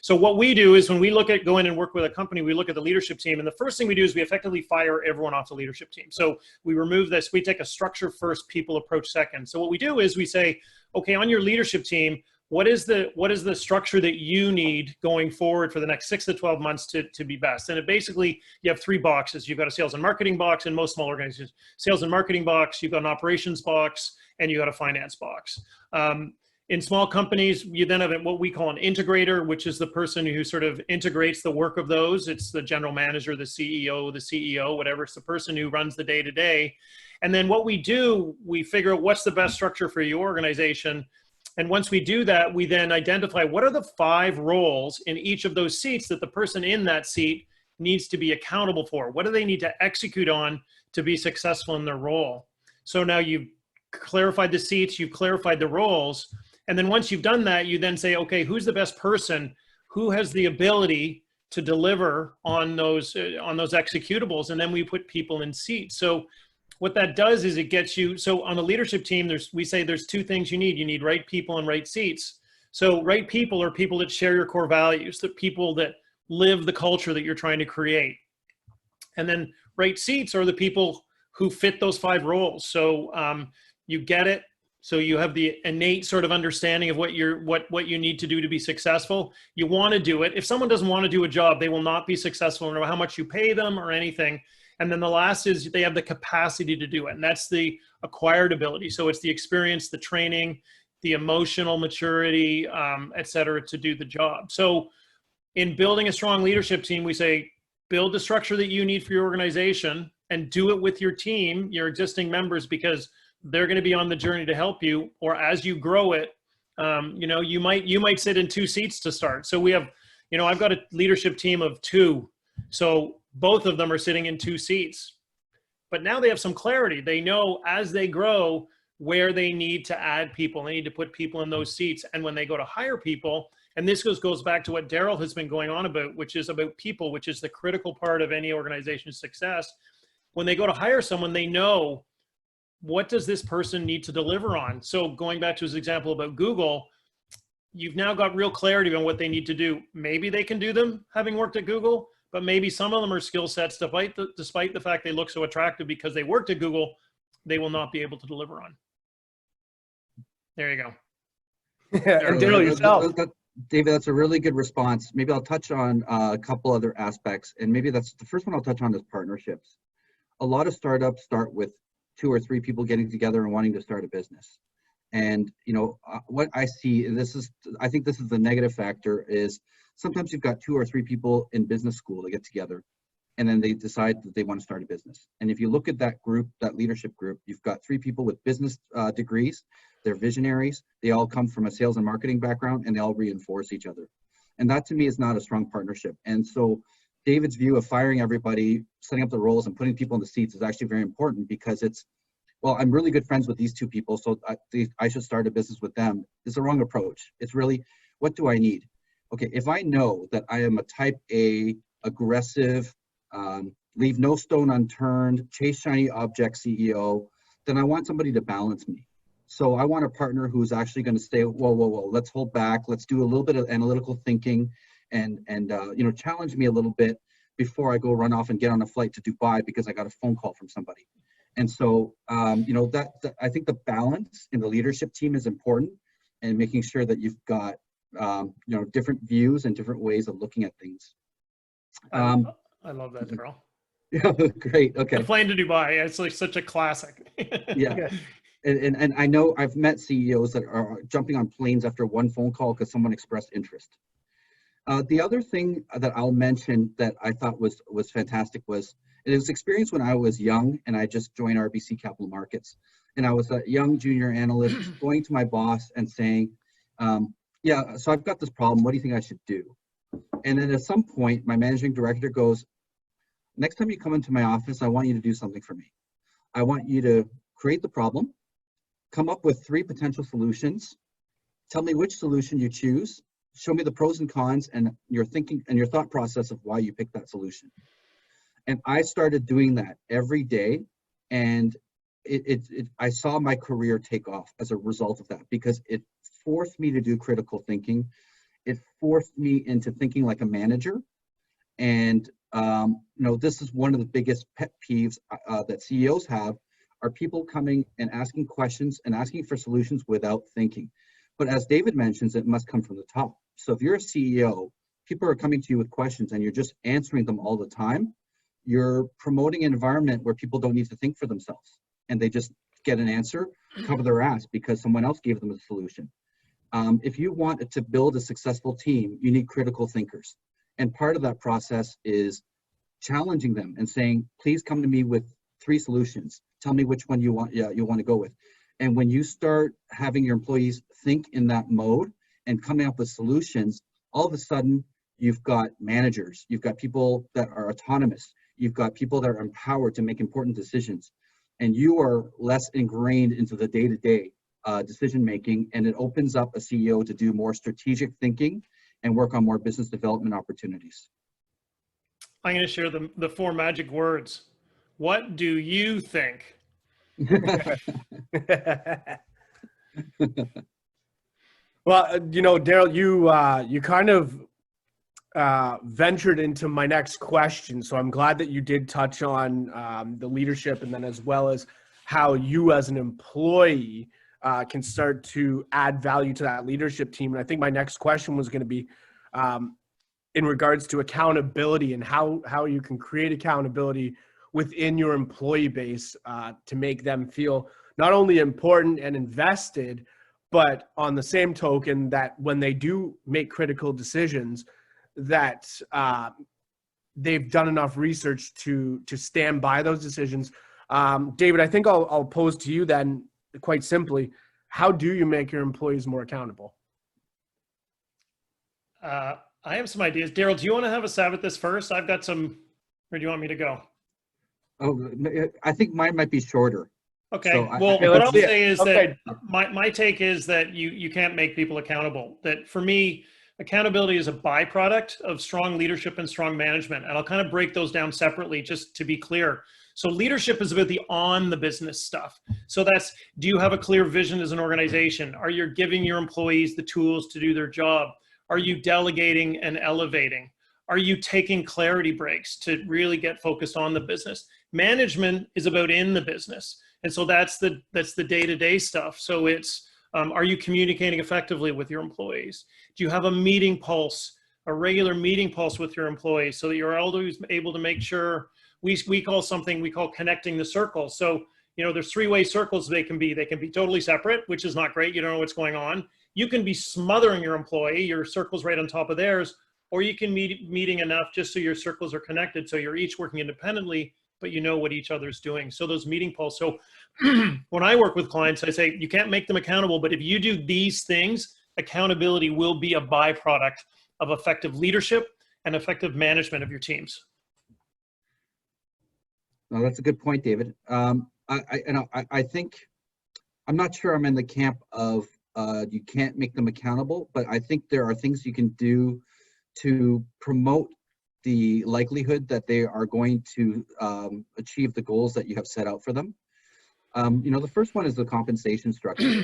So what we do is when we look at going and work with a company, we look at the leadership team. And the first thing we do is we effectively fire everyone off the leadership team. So we remove this, we take a structure first, people approach second. So what we do is we say, okay, on your leadership team, what is the structure that you need going forward for the next 6 to 12 months to be best? And it basically, you have 3 boxes. You've got a sales and marketing box in most small organizations, sales and marketing box, you've got an operations box, and you got a finance box. In small companies, you then have what we call an integrator, which is the person who sort of integrates the work of those. It's the general manager, the CEO, whatever. It's the person who runs the day-to-day. And then what we do, we figure out what's the best structure for your organization. And once we do that, we then identify what are the 5 roles in each of those seats that the person in that seat needs to be accountable for. What do they need to execute on to be successful in their role? So now you've clarified the seats, you've clarified the roles. And then once you've done that, you then say, okay, who's the best person? Who has the ability to deliver on those executables? And then we put people in seats. So what that does is it gets you, so on a leadership team, we say there's 2 things you need. You need right people and right seats. So right people are people that share your core values, the people that live the culture that you're trying to create. And then right seats are the people who fit those 5 roles. So you get it. So you have the innate sort of understanding of what you need to do to be successful. You want to do it. If someone doesn't want to do a job, they will not be successful no matter how much you pay them or anything. And then the last is they have the capacity to do it. And that's the acquired ability. So it's the experience, the training, the emotional maturity, et cetera, to do the job. So in building a strong leadership team, we say, build the structure that you need for your organization and do it with your team, your existing members, because they're going to be on the journey to help you. Or as you grow it, you might sit in 2 seats to start. So we have, I've got a leadership team of 2. So both of them are sitting in 2 seats, but now they have some clarity. They know as they grow where they need to add people. They need to put people in those seats. And when they go to hire people, and this goes back to what Daryl has been going on about, which is about people, which is the critical part of any organization's success. When they go to hire someone, they know, what does this person need to deliver on? So going back to his example about Google, you've now got real clarity on what they need to do. Maybe they can do them having worked at Google, but maybe some of them are skill sets, despite the fact they look so attractive because they worked at Google, they will not be able to deliver on. There you go. And Daryl, yourself. David, that's a really good response. Maybe I'll touch on a couple other aspects, and maybe that's the first one I'll touch on is partnerships. A lot of startups start with 2 or 3 people getting together and wanting to start a business. And what I see, I think this is the negative factor, is sometimes you've got 2 or 3 people in business school that get together and then they decide that they want to start a business. And if you look at that group, that leadership group, you've got 3 people with business degrees. They're visionaries. They all come from a sales and marketing background and they all reinforce each other. And that to me is not a strong partnership. And so David's view of firing everybody, setting up the roles and putting people in the seats is actually very important, because it's, well, I'm really good friends with these 2 people, so I should start a business with them. It's the wrong approach. It's really, what do I need? Okay, if I know that I am a type A, aggressive, leave no stone unturned, chase shiny object CEO, then I want somebody to balance me. So I want a partner who's actually going to say, whoa, let's hold back. Let's do a little bit of analytical thinking and challenge me a little bit before I go run off and get on a flight to Dubai because I got a phone call from somebody. And so, I think the balance in the leadership team is important, and making sure that you've got, different views and different ways of looking at things. I love that, Daryl. Yeah, great. Okay. The plane to Dubai, it's like such a classic. Yeah. And I know I've met CEOs that are jumping on planes after 1 phone call because someone expressed interest. The other thing that I'll mention that I thought was fantastic was, it was experience when I was young and I just joined RBC Capital Markets. And I was a young junior analyst going to my boss and saying, so I've got this problem. What do you think I should do? And then at some point, my managing director goes, next time you come into my office, I want you to do something for me. I want you to create the problem, come up with 3 potential solutions. Tell me which solution you choose. Show me the pros and cons and your thinking and your thought process of why you picked that solution. And I started doing that every day. And I saw my career take off as a result of that, because it forced me to do critical thinking. It forced me into thinking like a manager. And, this is one of the biggest pet peeves that CEOs have, are people coming and asking questions and asking for solutions without thinking. But as David mentions, it must come from the top. So if you're a CEO, people are coming to you with questions and you're just answering them all the time, you're promoting an environment where people don't need to think for themselves, and they just get an answer, cover their ass because someone else gave them a solution. If you want to build a successful team, you need critical thinkers. And part of that process is challenging them and saying, please come to me with 3 solutions. Tell me which one you want to go with. And when you start having your employees think in that mode and coming up with solutions, all of a sudden you've got managers, you've got people that are autonomous, you've got people that are empowered to make important decisions, and you are less ingrained into the day-to-day decision making, and it opens up a CEO to do more strategic thinking and work on more business development opportunities. I'm going to share the 4 magic words. What do you think? Well, Daryl, you kind of ventured into my next question. So I'm glad that you did touch on the leadership, and then as well as how you as an employee can start to add value to that leadership team. And I think my next question was going to be in regards to accountability and how you can create accountability within your employee base to make them feel not only important and invested, but on the same token that when they do make critical decisions, that they've done enough research to stand by those decisions. David, I think I'll pose to you then quite simply, how do you make your employees more accountable? I have some ideas. Daryl, do you want to have a stab at this first? I've got some, or do you want me to go? Oh, I think mine might be shorter. Okay. So what I'll say is okay. that my take is that you can't make people accountable. That for me, accountability is a byproduct of strong leadership and strong management. And I'll kind of break those down separately just to be clear. So leadership is about the on the business stuff. So that's, do you have a clear vision as an organization? Are you giving your employees the tools to do their job? Are you delegating and elevating? Are you taking clarity breaks to really get focused on the business? Management is about in the business. And so that's the day-to-day stuff. So it's, are you communicating effectively with your employees? Do you have a meeting pulse, a regular meeting pulse with your employees so that you're always able to make sure we call connecting the circles. So, there's 3-way circles they can be. They can be totally separate, which is not great. You don't know what's going on. You can be smothering your employee, your circle's right on top of theirs, or you can meeting enough just so your circles are connected. So you're each working independently, but you know what each other's doing. So those meeting pulse. So when I work with clients, I say, you can't make them accountable, but if you do these things, accountability will be a byproduct of effective leadership and effective management of your teams. No, that's a good point, David. I think, I'm not sure I'm in the camp of you can't make them accountable, but I think there are things you can do to promote the likelihood that they are going to achieve the goals that you have set out for them. The first one is the compensation structure.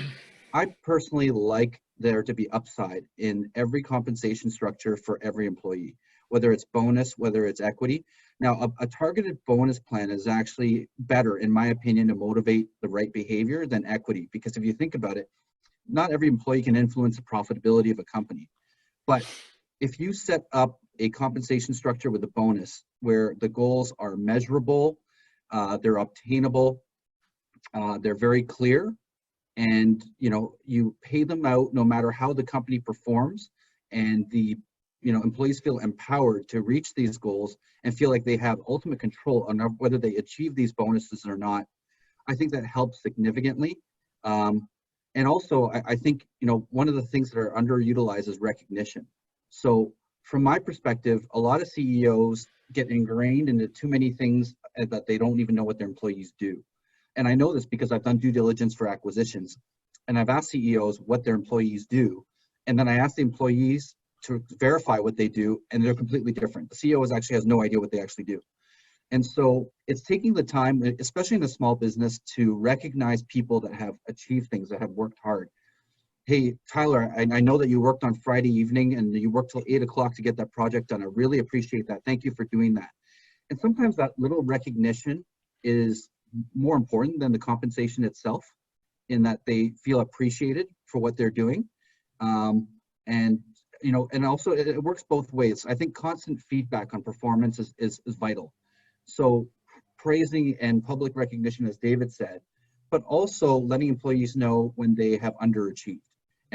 I personally like there to be upside in every compensation structure for every employee, whether it's bonus, whether it's equity. Now, a targeted bonus plan is actually better, in my opinion, to motivate the right behavior than equity. Because if you think about it, not every employee can influence the profitability of a company. But if you set up a compensation structure with a bonus where the goals are measurable, they're obtainable, they're very clear, and you pay them out no matter how the company performs, and the employees feel empowered to reach these goals and feel like they have ultimate control on whether they achieve these bonuses or not. I think that helps significantly. And also, I think, one of the things that are underutilized is recognition. So from my perspective, a lot of CEOs get ingrained into too many things that they don't even know what their employees do. And I know this because I've done due diligence for acquisitions, and I've asked CEOs what their employees do. And then I asked the employees to verify what they do, and they're completely different. The CEO actually has no idea what they actually do. And so it's taking the time, especially in a small business, to recognize people that have achieved things, that have worked hard. Hey, Tyler, I know that you worked on Friday evening and you worked till 8 o'clock to get that project done. I really appreciate that. Thank you for doing that. And sometimes that little recognition is more important than the compensation itself, in that they feel appreciated for what they're doing. And and also it works both ways. I think constant feedback on performance is vital. So praising and public recognition, as David said, but also letting employees know when they have underachieved.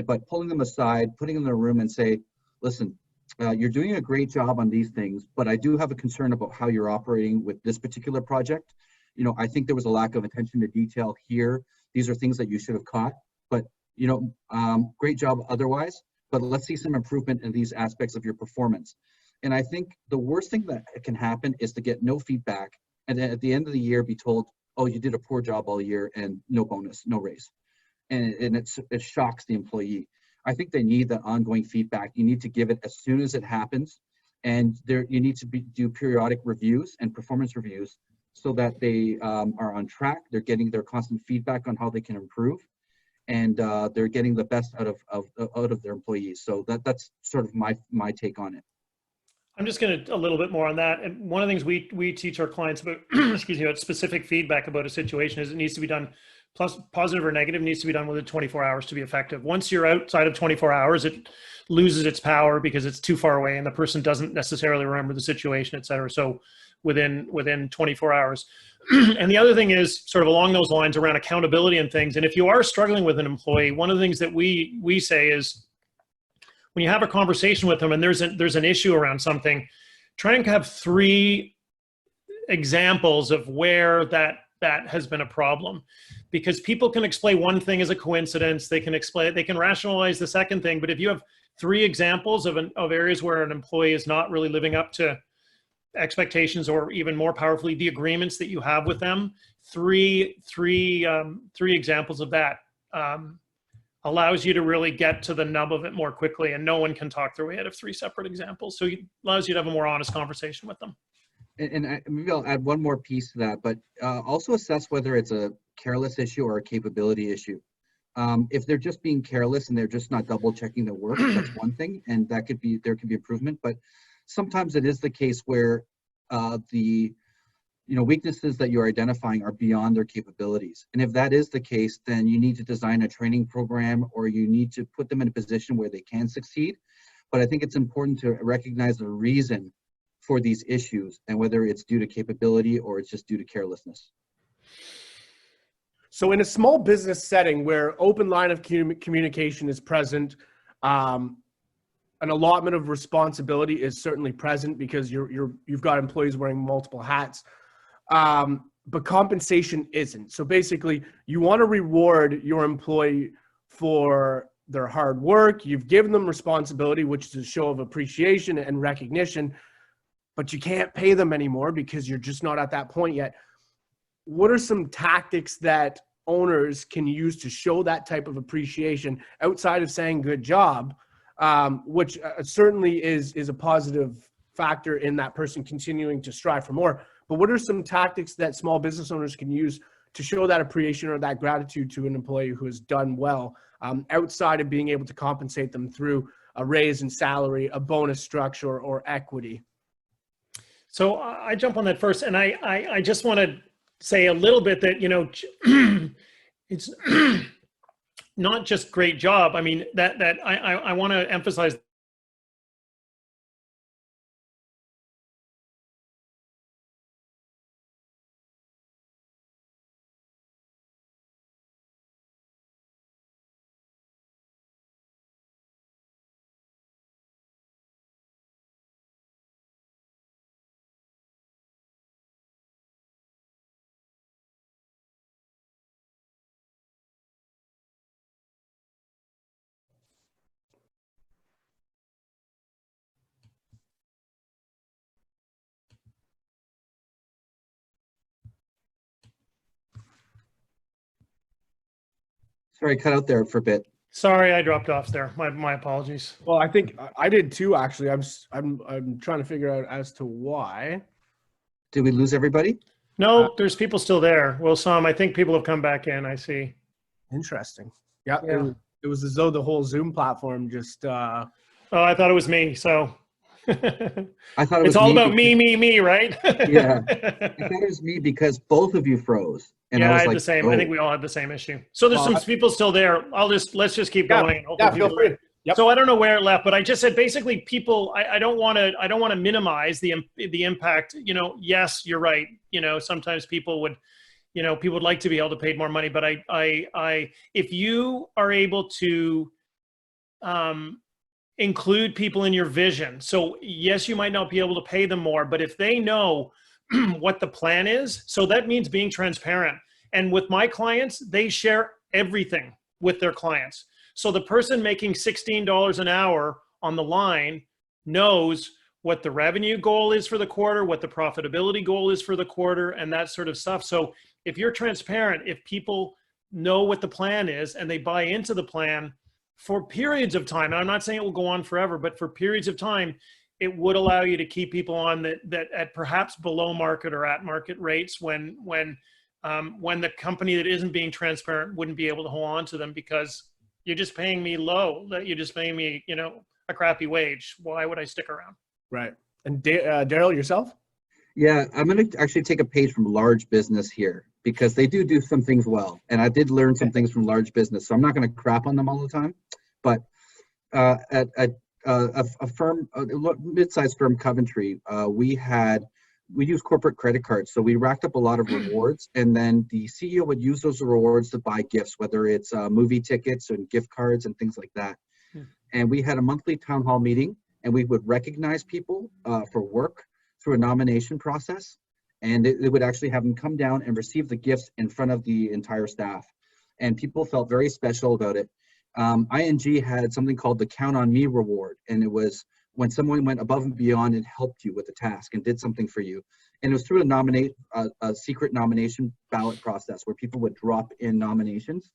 But pulling them aside, putting them in a room and say, listen, you're doing a great job on these things, but I do have a concern about how you're operating with this particular project. I think there was a lack of attention to detail here. These are things that you should have caught, but great job otherwise, but let's see some improvement in these aspects of your performance. And I think the worst thing that can happen is to get no feedback, and then at the end of the year be told, oh, you did a poor job all year and no bonus, no raise. And it shocks the employee. I think they need that ongoing feedback. You need to give it as soon as it happens. And you need to do periodic reviews and performance reviews so that they are on track. They're getting their constant feedback on how they can improve, and they're getting the best out of their employees. So that's sort of my take on it. I'm just going to a little bit more on that. And one of the things we teach our clients about, excuse me, about specific feedback about a situation is it needs to be done, plus positive or negative, needs to be done within 24 hours to be effective. Once you're outside of 24 hours, it loses its power because it's too far away and the person doesn't necessarily remember the situation, et cetera. So within 24 hours. And the other thing is sort of along those lines around accountability and things. And if you are struggling with an employee, one of the things that we say is, when you have a conversation with them and there's an issue around something, try and have 3 examples of where that has been a problem, because people can explain one thing as a coincidence. They can rationalize the second thing. But if you have 3 examples of areas where an employee is not really living up to expectations, or even more powerfully, the agreements that you have with them, three examples of that allows you to really get to the nub of it more quickly, and no one can talk their way out of 3 separate examples. So it allows you to have a more honest conversation with them. And maybe I'll add one more piece to that, but also assess whether it's a careless issue or a capability issue. If they're just being careless and they're just not double checking their work, that's one thing, and there could be improvement. But sometimes it is the case where the weaknesses that you're identifying are beyond their capabilities. And if that is the case, then you need to design a training program, or you need to put them in a position where they can succeed. But I think it's important to recognize the reason for these issues and whether it's due to capability or it's just due to carelessness. So in a small business setting where open line of communication is present, an allotment of responsibility is certainly present because you've got employees wearing multiple hats, but compensation isn't. So basically, you want to reward your employee for their hard work. You've given them responsibility, which is a show of appreciation and recognition, but you can't pay them anymore because you're just not at that point yet. What are some tactics that owners can use to show that type of appreciation outside of saying good job, which certainly is a positive factor in that person continuing to strive for more? But what are some tactics that small business owners can use to show that appreciation or that gratitude to an employee who has done well, outside of being able to compensate them through a raise in salary, a bonus structure, or equity? So I jump on that first, and I just want to say a little bit that, it's not just great job. I mean, that I want to emphasize Sorry, cut out there for a bit. Sorry, I dropped off there. My apologies. Well, I think I did too. Actually, I'm trying to figure out as to why. Did we lose everybody? No, there's people still there. Well, some, I think people have come back in. I see. Interesting. Yeah, Yeah. It was as though the whole Zoom platform just. Oh, I thought it was me. So I thought it was it's all me about me, right? Yeah. I thought it was me because both of you froze. And Yeah, I I was had like, the same. oh. I think we all had the same issue. So there's Well, some people still there. Let's just keep Yeah, going. and hopefully yeah, feel people- free. Yep. So I don't know where it left, but I just said basically people. I don't want to minimize the impact. You know, yes, you're right. You know, sometimes people would like to be able to pay more money, but if you are able to include people in your vision, so yes, you might not be able to pay them more, but if they know what the plan is, so that means being transparent. And with my clients, they share everything with their clients. So the person making $16 an hour on the line knows what the revenue goal is for the quarter, what the profitability goal is for the quarter, and that sort of stuff. So if you're transparent, if people know what the plan is and they buy into the plan for periods of time, and I'm not saying it will go on forever, but for periods of time, it would allow you to keep people on that at perhaps below market or at market rates when the company that isn't being transparent wouldn't be able to hold on to them because you're just paying me low, you're just paying me, a crappy wage. Why would I stick around? Right. And Daryl, yourself? Yeah, I'm going to actually take a page from large business here because they do some things well. And I did learn some things from large business. So I'm not going to crap on them all the time. But at a firm, a mid-sized firm, Coventry, we use corporate credit cards. So we racked up a lot of rewards. And then the CEO would use those rewards to buy gifts, whether it's movie tickets and gift cards and things like that. And we had a monthly town hall meeting and we would recognize people for work through a nomination process. And it would actually have them come down and receive the gifts in front of the entire staff. And people felt very special about it. ING had something called the Count on Me reward. And it was when someone went above and beyond and helped you with a task and did something for you. And it was through a secret nomination ballot process where people would drop in nominations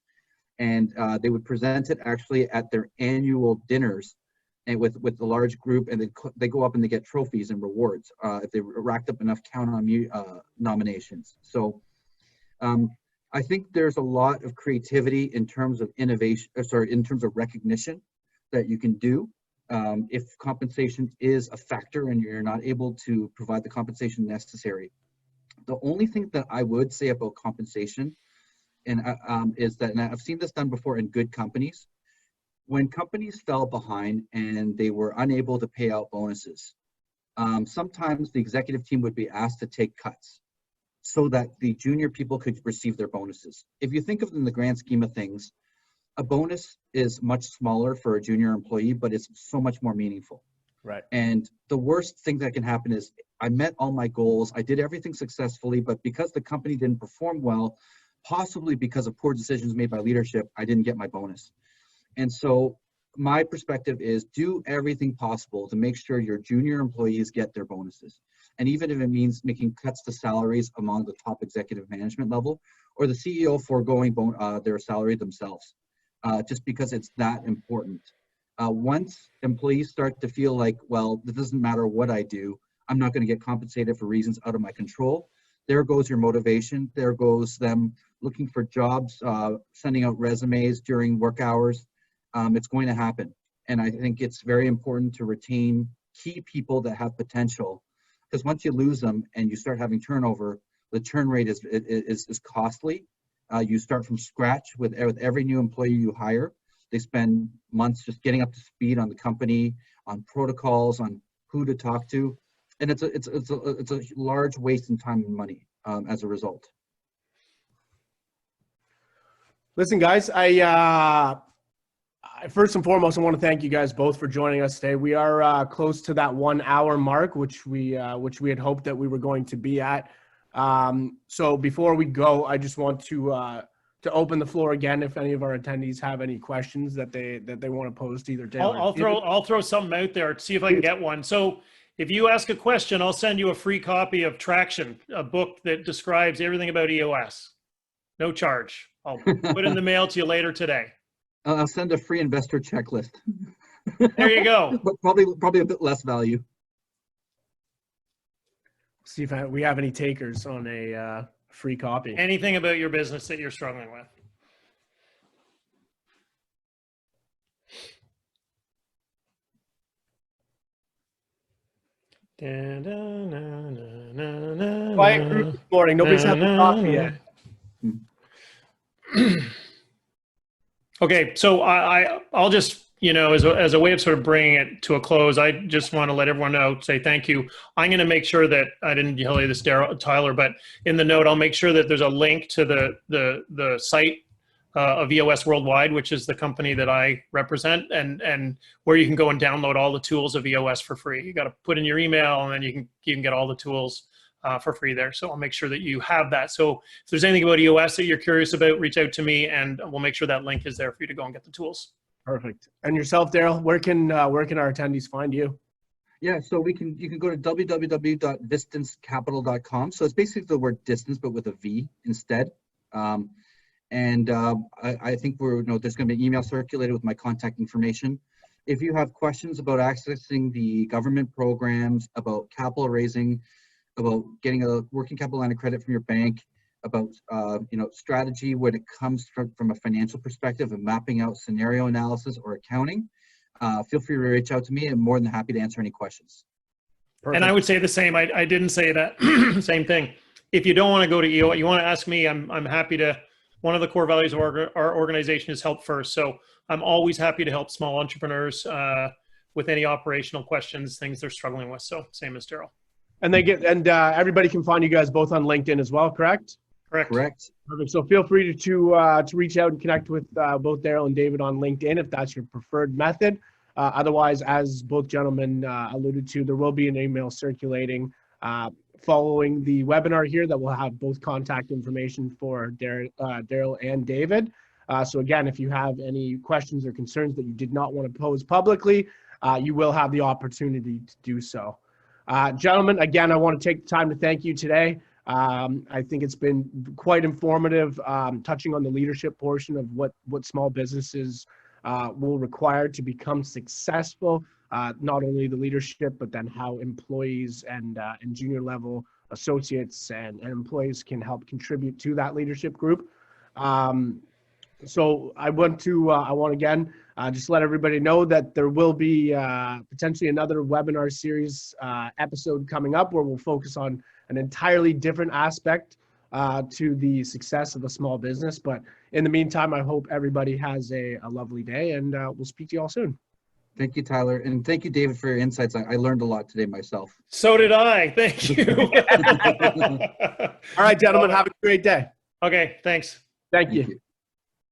and they would present it actually at their annual dinners and with the large group, and they go up and they get trophies and rewards if they racked up enough Count on Me nominations. So I think there's a lot of creativity in terms of innovation, in terms of recognition that you can do. If compensation is a factor and you're not able to provide the compensation necessary. The only thing that I would say about compensation is that, and I've seen this done before in good companies, when companies fell behind and they were unable to pay out bonuses, sometimes the executive team would be asked to take cuts so that the junior people could receive their bonuses. If you think of it in the grand scheme of things, a bonus is much smaller for a junior employee, but it's so much more meaningful. Right. And the worst thing that can happen is I met all my goals, I did everything successfully, but because the company didn't perform well, possibly because of poor decisions made by leadership, I didn't get my bonus. And so my perspective is do everything possible to make sure your junior employees get their bonuses. And even if it means making cuts to salaries among the top executive management level, or the CEO foregoing their salary themselves, just because it's that important. Once employees start to feel like, well, it doesn't matter what I do, I'm not going to get compensated for reasons out of my control, there goes your motivation. There goes them looking for jobs, sending out resumes during work hours. It's going to happen. And I think it's very important to retain key people that have potential, because once you lose them and you start having turnover, the churn rate is costly. You start from scratch with every new employee you hire. They spend months just getting up to speed on the company, on protocols, on who to talk to, and it's a large waste in time and money as a result. Listen, guys, first and foremost, I want to thank you guys both for joining us today. We are close to that 1 hour mark, which we had hoped that we were going to be at. So before we go, I just want to open the floor again if any of our attendees have any questions that they want to pose to either Dale. I'll throw something out there to see if I can get one. So if you ask a question, I'll send you a free copy of Traction, a book that describes everything about EOS. No charge. I'll put it in the mail to you later today. I'll send a free investor checklist, There you go. but probably a bit less value. See if we have any takers on a free copy. Anything about your business that you're struggling with. Quiet group this morning. Nobody's had the coffee yet. Okay, so I'll just, as a way of sort of bringing it to a close, I just want to let everyone know, say thank you. I'm going to make sure that I didn't tell you this, Tyler, but in the note, I'll make sure that there's a link to the site of EOS Worldwide, which is the company that I represent, and where you can go and download all the tools of EOS for free. You got to put in your email, and then you can get all the tools for free there. So I'll make sure that you have that. So if there's anything about EOS that you're curious about, reach out to me, and we'll make sure that link is there for you to go and get the tools. Perfect. And yourself, Daryl, where can our attendees find you? Yeah, so you can go to www.distancecapital.com. So it's basically the word distance, but with a V instead. I think there's going to be an email circulated with my contact information. If you have questions about accessing the government programs, about capital raising, about getting a working capital line of credit from your bank, about strategy when it comes from a financial perspective and mapping out scenario analysis or accounting, feel free to reach out to me. I'm more than happy to answer any questions. Perfect. And I would say the same. I didn't say that. Same thing. If you don't want to go to EOS, you want to ask me, I'm happy to. One of the core values of our organization is help first. So I'm always happy to help small entrepreneurs with any operational questions, things they're struggling with. So same as Daryl. And everybody can find you guys both on LinkedIn as well, correct? Correct. Perfect. So feel free to reach out and connect with both Daryl and David on LinkedIn if that's your preferred method. Otherwise, as both gentlemen alluded to, there will be an email circulating following the webinar here that will have both contact information for Daryl and David. So again, if you have any questions or concerns that you did not want to pose publicly, you will have the opportunity to do so. Gentlemen, again, I want to take the time to thank you today. I think it's been quite informative, touching on the leadership portion of what small businesses will require to become successful. Not only the leadership, but then how employees and junior level associates and employees can help contribute to that leadership group. So I want again just let everybody know that there will be potentially another webinar series episode coming up where we'll focus on an entirely different aspect to the success of a small business. But in the meantime, I hope everybody has a lovely day, and we'll speak to you all soon. Thank you, Tyler. And thank you, David, for your insights. I learned a lot today myself. So did I. Thank you. All right, gentlemen, have a great day. Okay, thanks. Thank you.